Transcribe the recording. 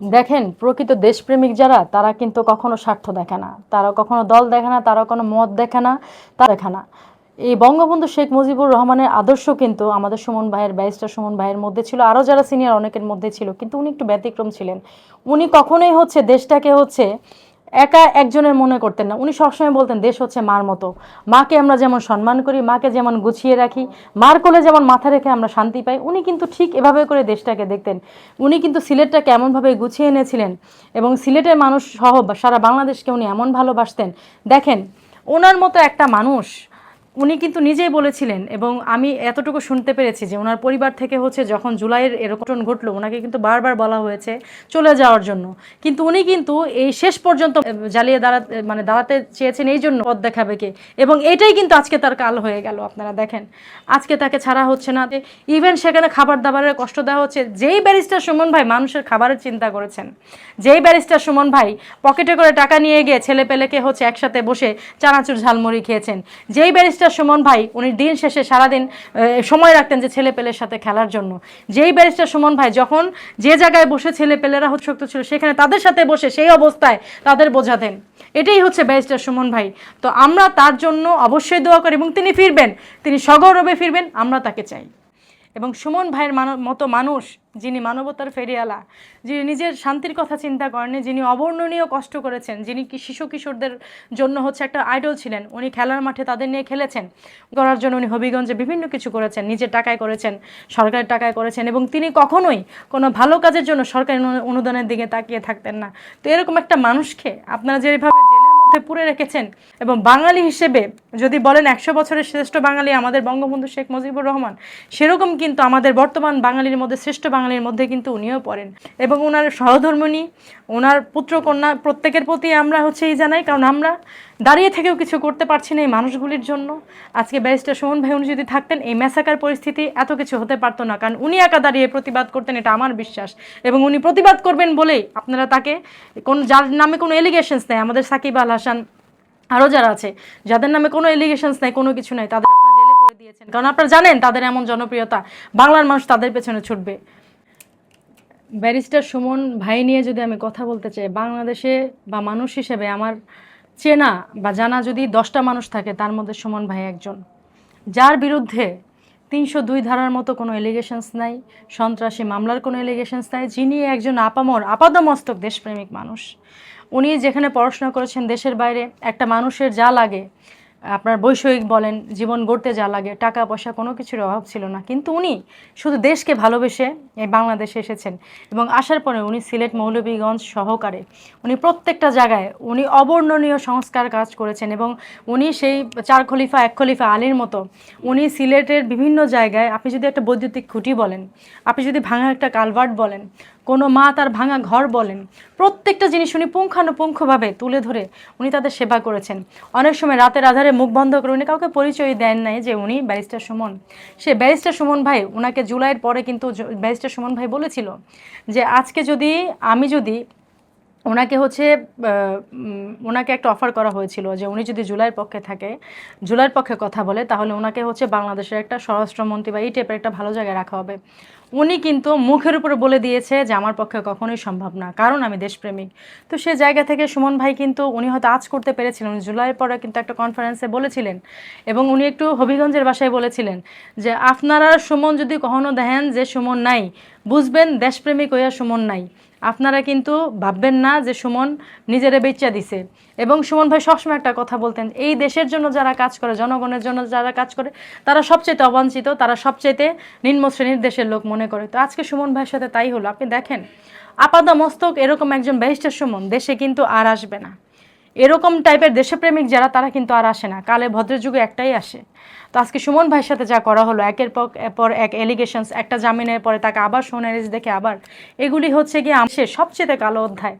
দেখেন, প্রকৃত দেশপ্রেমিক যারা তারা কিন্তু কখনো স্বার্থ দেখে না, তারা কখনো দল দেখে না, তারা কোনো মত দেখে না, তা দেখে না। এই বঙ্গবন্ধু শেখ মুজিবুর রহমানের আদর্শ কিন্তু আমাদের সুমন ভাইয়ের, ব্যারিস্টার সুমন ভাইয়ের মধ্যে ছিল, আরও যারা সিনিয়র অনেকের মধ্যে ছিল, কিন্তু উনি একটু ব্যতিক্রম ছিলেন। উনি কখনোই দেশটাকে একা একজনের মনে করতেন না। উনি সবসময় বলতেন দেশ হচ্ছে মার মতো। মাকে আমরা যেমন সম্মান করি, মাকে যেমন গুছিয়ে রাখি, মার কোলে যেমন মাথা রেখে আমরা শান্তি পাই, উনি কিন্তু ঠিক এভাবে করে দেশটাকে দেখতেন। উনি কিন্তু সিলেটটাকে এমনভাবে গুছিয়ে এনেছিলেন এবং সিলেটের মানুষ সহ সারা বাংলাদেশকে উনি এমন ভালোবাসতেন। দেখেন, ওনার মতো একটা মানুষ, উনি কিন্তু নিজেই বলেছিলেন এবং আমি এতটুকু শুনতে পেরেছি যে ওনার পরিবার থেকে যখন জুলাইয়ের এরকম ঘটলো, ওনাকে কিন্তু বারবার বলা হয়েছে চলে যাওয়ার জন্য, কিন্তু উনি কিন্তু এই শেষ পর্যন্ত জ্বালিয়ে দাঁড়াতে চেয়েছেন এই জন্য পথ দেখাবে কে, এবং এটাই কিন্তু আজকে তার কাল হয়ে গেল। আপনারা দেখেন, আজকে তাকে ছাড়া হচ্ছে না, ইভেন সেখানে খাবার দাবারের কষ্ট দেওয়া হচ্ছে। যেই ব্যারিস্টার সুমন ভাই মানুষের খাবারের চিন্তা করেছেন, যেই ব্যারিস্টার সুমন ভাই পকেটে করে টাকা নিয়ে গিয়ে ছেলে পেলেকে একসাথে বসে চানাচুর ঝালমুড়ি খেয়েছেন, যেই ব্যারিস্টার সুমন ভাই উনি দিন শেষে সারাদিন সময় রাখতেন যে ছেলে পেলের সাথে খেলার জন্য, যেই ব্যারিস্টার সুমন ভাই যখন যে জায়গায় বসে ছেলে পেলেরা শক্ত ছিল সেখানে তাদের সাথে বসে সেই অবস্থায় তাদের বোঝাতেন, এটাই হচ্ছে ব্যারিস্টার সুমন ভাই। তো আমরা তার জন্য অবশ্যই দোয়া করি এবং তিনি ফিরবেন, তিনি সগৌরবে ফিরবেন, আমরা তাকে চাই। এবং সুমন ভাইয়ের মতো মানুষ, যিনি মানবতার ফেরিয়ালা, যিনি নিজের শান্তির কথা চিন্তা করেননি, যিনি অবর্ণনীয় কষ্ট করেছেন, যিনি শিশু কিশোরদের জন্য একটা আইডল ছিলেন, উনি খেলার মাঠে তাদের নিয়ে খেলেছেন, করার জন্য উনি হবিগঞ্জে বিভিন্ন কিছু করেছেন, নিজের টাকায় করেছেন, সরকারের টাকায় করেছেন, এবং তিনি কখনোই কোনো ভালো কাজের জন্য সরকারি অনুদানের দিকে তাকিয়ে থাকতেন না। তো এরকম একটা মানুষকে আপনারা যেভাবে জেলের মধ্যে পুরে রেখেছেন, এবং বাঙালি হিসেবে যদি বলেন 100 বছরের শ্রেষ্ঠ বাঙালি আমাদের বঙ্গবন্ধু শেখ মুজিবুর রহমান, সেরকম কিন্তু আমাদের বর্তমান বাঙালির মধ্যে শ্রেষ্ঠ বাঙালির মধ্যে কিন্তু উনিও পড়েন। এবং ওনার সহধর্মিণী, ওনার পুত্রকন্যা প্রত্যেকের প্রতি আমরা এই জানাই, কারণ আমরা দাঁড়িয়ে থেকেও কিছু করতে পারছি না এই মানুষগুলির জন্য। আজকে ব্যারিস্টার সুমন ভাই উনি যদি থাকতেন, এই ম্যাসাকার পরিস্থিতি এত কিছু হতে পারতো না, কারণ উনি একা দাঁড়িয়ে প্রতিবাদ করতেন, এটা আমার বিশ্বাস। এবং উনি প্রতিবাদ করবেন বলেই আপনারা তাকে যার নামে কোনো এলিগেশনস নেই, আমাদের সাকিব আল হাসান আরও যারা আছে যাদের নামে কোনো এলিগেশনস নাই, কোনো কিছু নাই, তাদের আপনারা জেলে করে দিয়েছেন, কারণ আপনারা জানেন তাদের এমন জনপ্রিয়তা, বাংলার মানুষ তাদের পেছনে ছুটবে। ব্যারিস্টার সুমন ভাই নিয়ে যদি আমি কথা বলতে চাই, বাংলাদেশে বা মানুষ হিসেবে আমার চেনা বা জানা যদি 10টা মানুষ থাকে, তার মধ্যে সুমন ভাই একজন, যার বিরুদ্ধে 302 ধারার মতো কোনো এলিগেশনস নাই, সন্ত্রাসী মামলার কোনো এলিগেশনস নাই, যিনি একজন আপাদমস্তক দেশপ্রেমিক মানুষ। উনি যেখানে পড়াশোনা করেছেন দেশের বাইরে, একটা মানুষের যা লাগে, আপনার বৈষয়িক বলেন, জীবন গড়তে যা লাগে, টাকা পয়সা কোনো কিছুর অভাব ছিল না, কিন্তু উনি শুধু দেশকে ভালোবেসে এই বাংলাদেশে এসেছেন। এবং আসার পরে উনি সিলেট মৌলভীগঞ্জ সহকারে উনি প্রত্যেকটা জায়গায় উনি অবর্ণনীয় সংস্কার কাজ করেছেন। এবং উনি সেই 4 খলিফা 1 খলিফা আলীর মতো উনি সিলেটের বিভিন্ন জায়গায়, আপনি যদি একটা বৈদ্যুতিক খুঁটি বলেন, আপনি যদি ভাঙা একটা কালভার্ট বলেন, কোনো মা তার ভাঙা ঘর বলেন, প্রত্যেকটা জিনিস উনি পুঙ্খানুপুঙ্খভাবে তুলে ধরে উনি তাদের সেবা করেছেন। অনেক সময় রাতের আধারে মুখ বন্ধ করে উনি কাউকে পরিচয় দেন নাই যে উনি ব্যারিস্টার সুমন। সে ব্যারিস্টার সুমন ভাই, ওনাকে জুলাইয়ের পরে কিন্তু ব্যারিস্টার সুমন ভাই বলেছিল যে আজকে আমি যদি ওনাকে ওনাকে একটা অফার করা হয়েছিল যে উনি যদি জুলাইয়ের পক্ষে কথা বলে, তাহলে ওনাকে বাংলাদেশের একটা স্বরাষ্ট্রমন্ত্রী বা এই টাইপের একটা ভালো জায়গায় রাখা হবে। উনি কিন্তু মুখের উপরে বলে দিয়েছে যে আমার পক্ষে কখনোই সম্ভব না, কারণ আমি দেশপ্রেমিক। তো সে জায়গা থেকে সুমন ভাই কিন্তু উনি হয়তো আজ করতে পেরেছিলেন, উনি জুলাইয়ের পরে কিন্তু একটা কনফারেন্সে বলেছিলেন, এবং উনি একটু হবিগঞ্জের ভাষায় বলেছিলেন যে আপনারা সুমন যদি কখনো দেখেন যে সুমন নাই, বুঝবেন দেশপ্রেমিক হইয়া সুমন নাই। আপনারা কিন্তু ভাববেন না যে সুমন নিজেরে বেচা দিছে। এবং সুমন ভাই সবসময় একটা কথা বলতেন, এই দেশের জন্য যারা কাজ করে, জনগণের জন্য যারা কাজ করে, তারা সবচেয়ে অবাঞ্ছিত, তারা সবচেয়ে নিম্ন শ্রেণীর দেশের লোক মনে করে। তো আজকে সুমন ভাইয়ের সাথে তাই হলো। আপনি দেখেন, আপাদমস্তক এরকম একজন ব্যারিস্টার সুমন দেশে কিন্তু আর আসবে না। এরকম টাইপের দেশপ্রেমিক যারা, তারা কিন্তু আর আসে না, কালে ভদ্রের যুগে একটাই আসে। তো আজকে সুমন ভাইয়ের সাথে যা করা হলো, একের পর এক এলিগেশনস, একটা জামিনের পরে তাকে আবার সোনারিজ দেখে আবার, এগুলি গিয়ে সবচেয়ে কালো অধ্যায়।